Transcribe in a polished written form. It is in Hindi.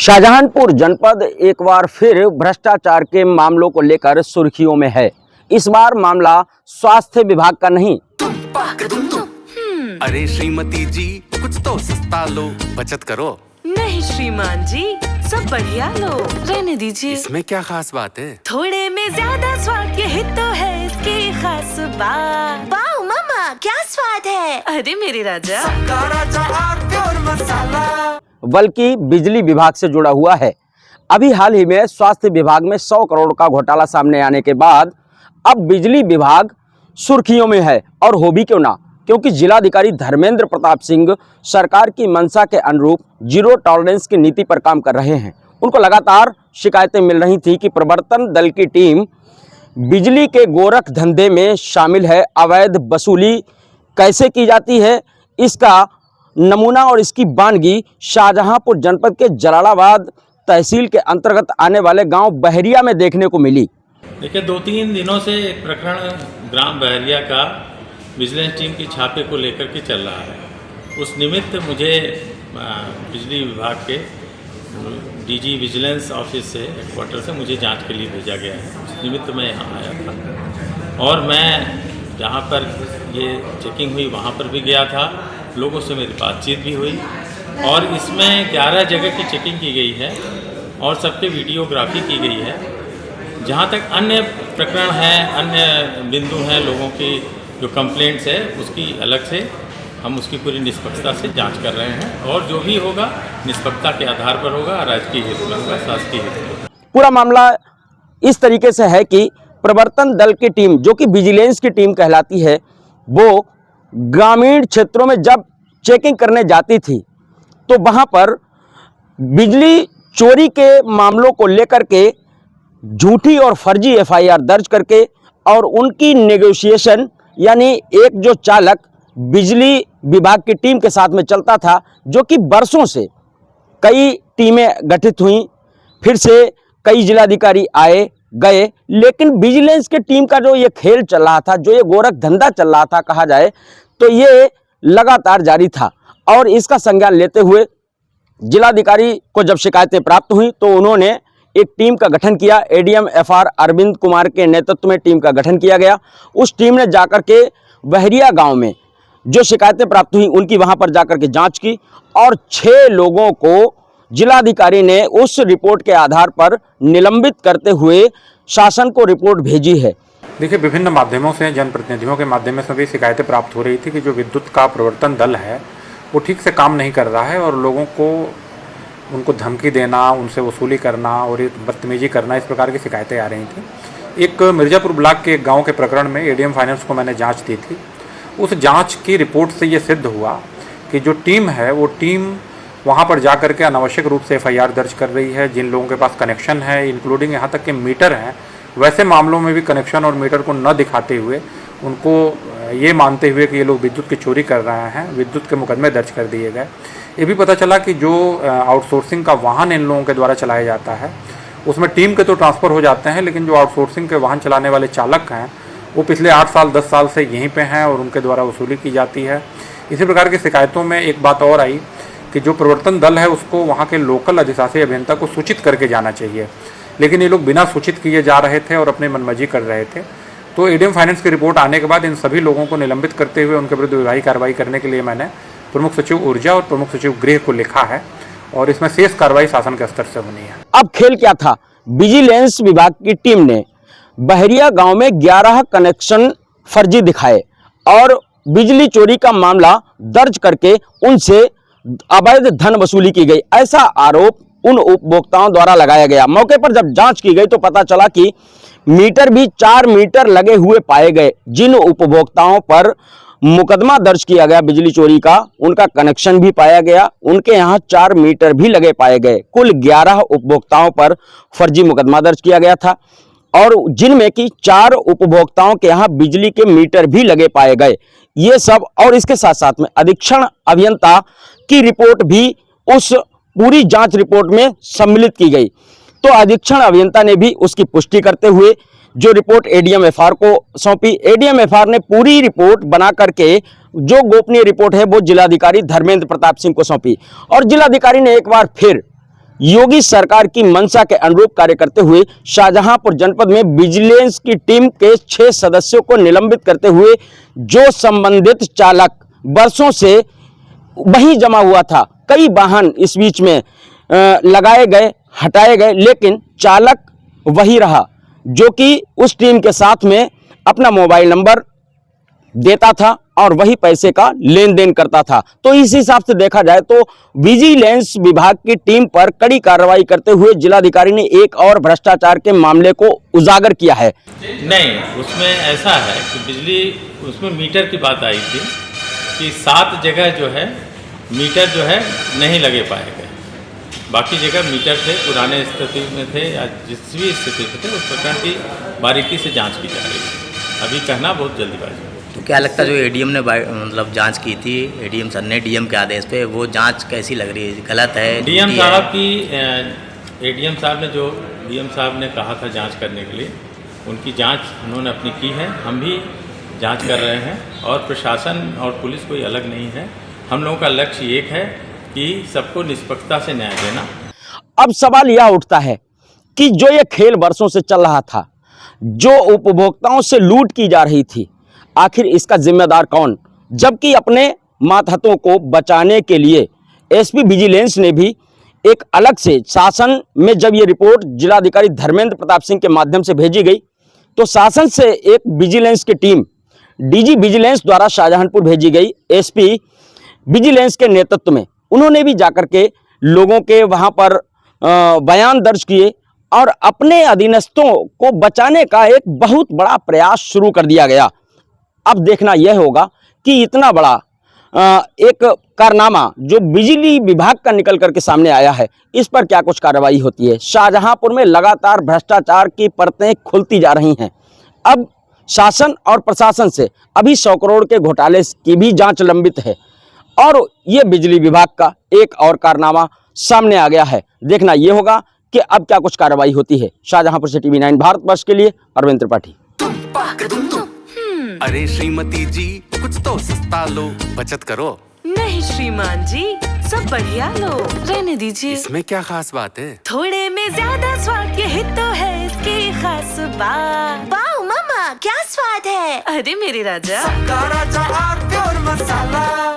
शाहजहांपुर जनपद एक बार फिर भ्रष्टाचार के मामलों को लेकर सुर्खियों में है। इस बार मामला स्वास्थ्य विभाग का नहीं। अरे श्रीमती जी, कुछ तो सस्ता लो, बचत करो। नहीं श्रीमान जी, सब बढ़िया लो, रहने दीजिए। इसमें क्या खास बात है? थोड़े में ज्यादा स्वाद, यही तो है इसकी खास बात। वाह मामा, क्या स्वाद है। अरे मेरे राजा, बल्कि बिजली विभाग से जुड़ा हुआ है। अभी हाल ही में स्वास्थ्य विभाग में 100 करोड़ का घोटाला सामने आने के बाद अब बिजली विभाग सुर्खियों में है। और हो भी क्यों ना, क्योंकि जिलाधिकारी धर्मेंद्र प्रताप सिंह सरकार की मंशा के अनुरूप जीरो टॉलरेंस की नीति पर काम कर रहे हैं। उनको लगातार शिकायतें मिल रही थी कि प्रवर्तन दल की टीम बिजली के गोरख धंधे में शामिल है। अवैध वसूली कैसे की जाती है, इसका नमूना और इसकी वानगी शाहजहांपुर जनपद के जलालाबाद तहसील के अंतर्गत आने वाले गांव बहरिया में देखने को मिली। देखिए, 2-3 दिनों से एक प्रकरण ग्राम बहरिया का विजिलेंस टीम की छापे को लेकर के चल रहा है। उस निमित्त मुझे बिजली विभाग के डीजी विजिलेंस ऑफिस से हेडक्वार्टर से मुझे जांच के लिए भेजा गया है। उस निमित्त मैं यहाँ आया था और मैं जहाँ पर ये चेकिंग हुई वहाँ पर भी गया था। लोगों से मेरी बातचीत भी हुई और इसमें 11 जगह की चेकिंग की गई है और सबके वीडियोग्राफी की गई है। जहाँ तक अन्य प्रकरण हैं, अन्य बिंदु हैं, लोगों की जो कंप्लेंट्स है उसकी अलग से हम उसकी पूरी निष्पक्षता से जांच कर रहे हैं और जो भी होगा निष्पक्षता के आधार पर होगा, राजकीय हित में होगा, शासकीय हित में होगा। पूरा मामला इस तरीके से है कि प्रवर्तन दल की टीम, जो कि विजिलेंस की टीम कहलाती है, वो ग्रामीण क्षेत्रों में जब चेकिंग करने जाती थी तो वहां पर बिजली चोरी के मामलों को लेकर के झूठी और फर्जी एफआईआर दर्ज करके और उनकी नेगोशिएशन, यानी एक जो चालक बिजली विभाग की टीम के साथ में चलता था, जो कि बरसों से कई टीमें गठित हुई, फिर से कई जिलाधिकारी आए गए, लेकिन विजिलेंस की टीम का जो ये खेल चल रहा था, जो ये गोरख धंधा चल रहा था कहा जाए, तो ये लगातार जारी था। और इसका संज्ञान लेते हुए जिलाधिकारी को जब शिकायतें प्राप्त हुई तो उन्होंने एक टीम का गठन किया। एडीएम एफआर अरविंद कुमार के नेतृत्व में टीम का गठन किया गया। उस टीम ने जाकर के बहरिया गांव में जो शिकायतें प्राप्त हुई उनकी वहां पर जाकर के जांच की और 6 लोगों को जिलाधिकारी ने उस रिपोर्ट के आधार पर निलंबित करते हुए शासन को रिपोर्ट भेजी है। देखिए, विभिन्न माध्यमों से, जनप्रतिनिधियों के माध्यम से भी शिकायतें प्राप्त हो रही थी कि जो विद्युत का प्रवर्तन दल है वो ठीक से काम नहीं कर रहा है और लोगों को उनको धमकी देना, उनसे वसूली करना और एक बदतमीजी करना, इस प्रकार की शिकायतें आ रही थी। एक मिर्ज़ापुर ब्लॉक के एक गाँव के प्रकरण में एडीएम फाइनेंस को मैंने जाँच दी थी। उस जाँच की रिपोर्ट से ये सिद्ध हुआ कि जो टीम है वो टीम वहाँ पर जा कर के अनावश्यक रूप से एफआईआर दर्ज कर रही है। जिन लोगों के पास कनेक्शन है, इंक्लूडिंग यहाँ तक के मीटर हैं, वैसे मामलों में भी कनेक्शन और मीटर को न दिखाते हुए उनको ये मानते हुए कि ये लोग विद्युत की चोरी कर रहे हैं, विद्युत के मुकदमे दर्ज कर दिए गए। ये भी पता चला कि जो आउटसोर्सिंग का वाहन इन लोगों के द्वारा चलाया जाता है उसमें टीम के तो ट्रांसफ़र हो जाते हैं, लेकिन जो आउटसोर्सिंग के वाहन चलाने वाले चालक हैं वो पिछले 8 साल 10 साल से यहीं पे हैं और उनके द्वारा वसूली की जाती है। इसी प्रकार की शिकायतों में एक बात और आई कि जो प्रवर्तन दल है उसको वहाँ के लोकल अधिशासी अभियंता को सूचित करके जाना चाहिए, लेकिन ये लोग बिना सूचित किए जा रहे थे और अपनी मनमर्जी कर रहे थे। तो एडीएम फाइनेंस की रिपोर्ट आने के बाद इन सभी लोगों को निलंबित करते हुए उनके विरुद्ध विभागीय कार्रवाई करने के लिए मैंने प्रमुख सचिव ऊर्जा और प्रमुख सचिव गृह को लिखा है और इसमें शेष कार्रवाई शासन के स्तर से होनी है। अब खेल क्या था, विजिलेंस विभाग की टीम ने बहरिया गांव में 11 कनेक्शन फर्जी दिखाए और बिजली चोरी का मामला दर्ज करके उनसे अवैध धन वसूली की गई, ऐसा आरोप उन उपभोक्ताओं द्वारा लगाया गया। मौके पर जब जांच की गई तो पता चला कि मीटर भी 4 मीटर लगे हुए पाए गए। जिन उपभोक्ताओं पर मुकदमा दर्ज किया गया बिजली चोरी का, उनका कनेक्शन भी पाया गया, उनके यहाँ 4 मीटर भी लगे पाए गए। कुल 11 उपभोक्ताओं पर फर्जी मुकदमा दर्ज किया गया था और जिनमें कि 4 उपभोक्ताओं के यहाँ बिजली के मीटर भी लगे पाए गए। ये सब और इसके साथ साथ में अधीक्षण अभियंता की रिपोर्ट भी उस पूरी जांच रिपोर्ट में सम्मिलित की गई। तो अधीक्षण अभियंता ने भी उसकी पुष्टि करते हुए जो रिपोर्ट एडीएम एफआर को सौंपी। एडीएम एफआर ने पूरी रिपोर्ट बना करके जो गोपनीय रिपोर्ट है वो जिलाधिकारी धर्मेंद्र प्रताप सिंह को सौंपी और जिलाधिकारी ने एक बार फिर योगी सरकार की मंशा के अनुरूप कार्य करते हुए शाहजहांपुर जनपद में विजिलेंस की टीम के 6 सदस्यों को निलंबित करते हुए जो संबंधित चालक वर्षों से वहीं जमा हुआ था, कई वाहन इस बीच में लगाए गए, हटाए गए, लेकिन चालक वही रहा जो कि उस टीम के साथ में अपना मोबाइल नंबर देता था और वही पैसे का लेन देन करता था। तो इस हिसाब से देखा जाए तो विजिलेंस विभाग की टीम पर कड़ी कार्रवाई करते हुए जिलाधिकारी ने एक और भ्रष्टाचार के मामले को उजागर किया है। नहीं, उसमें ऐसा है कि बिजली उसमें मीटर की बात आई थी कि 7 जगह जो है मीटर जो है नहीं लगे पाए गए, बाकी जगह मीटर थे, पुराने स्थिति में थे या जिस भी स्थिति में थे। उस प्रकार की बारीकी से जांच की जा रही है, अभी कहना बहुत जल्दीबाजी। तो क्या लगता है जो एडीएम ने मतलब जांच की थी, एडीएम सर ने डीएम के आदेश पे, वो जांच कैसी लग रही है, गलत है? डीएम साहब की एडीएम साहब ने जो डीएम साहब ने कहा था जांच करने के लिए, उनकी जांच उन्होंने अपनी की है, हम भी जांच कर रहे हैं और प्रशासन और पुलिस कोई अलग नहीं है। हम लोगों का लक्ष्य एक है कि सबको निष्पक्षता से न्याय देना। अब सवाल यह उठता है कि जो ये खेल वर्षों से चल रहा था, जो उपभोक्ताओं से लूट की जा रही थी, आखिर इसका जिम्मेदार कौन? जबकि अपने मातहतों को बचाने के लिए एसपी विजिलेंस ने भी एक अलग से शासन में जब ये रिपोर्ट जिलाधिकारी धर्मेंद्र प्रताप सिंह के माध्यम से भेजी गई, तो शासन से एक विजिलेंस की टीम डीजी विजिलेंस द्वारा शाहजहांपुर भेजी गई एसपी विजिलेंस के नेतृत्व में, उन्होंने भी जाकर के लोगों के वहां पर बयान दर्ज किए और अपने अधीनस्थों को बचाने का एक बहुत बड़ा प्रयास शुरू कर दिया गया। अब देखना यह होगा कि इतना बड़ा एक कारनामा जो बिजली विभाग का निकल करके सामने आया है, इस पर क्या कुछ कार्रवाई होती है। शाहजहांपुर में लगातार भ्रष्टाचार की परतें खुलती जा रही हैं। अब शासन और प्रशासन से अभी 100 करोड़ के घोटाले की भी जांच लंबित है और ये बिजली विभाग का एक और कारनामा सामने आ गया है। देखना यह होगा कि अब क्या कुछ कार्रवाई होती है। शाहजहांपुर से TV 9 भारतवर्ष के लिए अरविंद त्रिपाठी। अरे श्रीमती जी, कुछ तो सस्ता लो, बचत करो। नहीं श्रीमान जी, सब बढ़िया लो, रहने दीजिए। इसमें क्या खास बात है? थोड़े में ज्यादा स्वाद, यही तो है इसकी खास बात। वाह मामा, क्या स्वाद है। अरे मेरे राजा, राजा मसाला।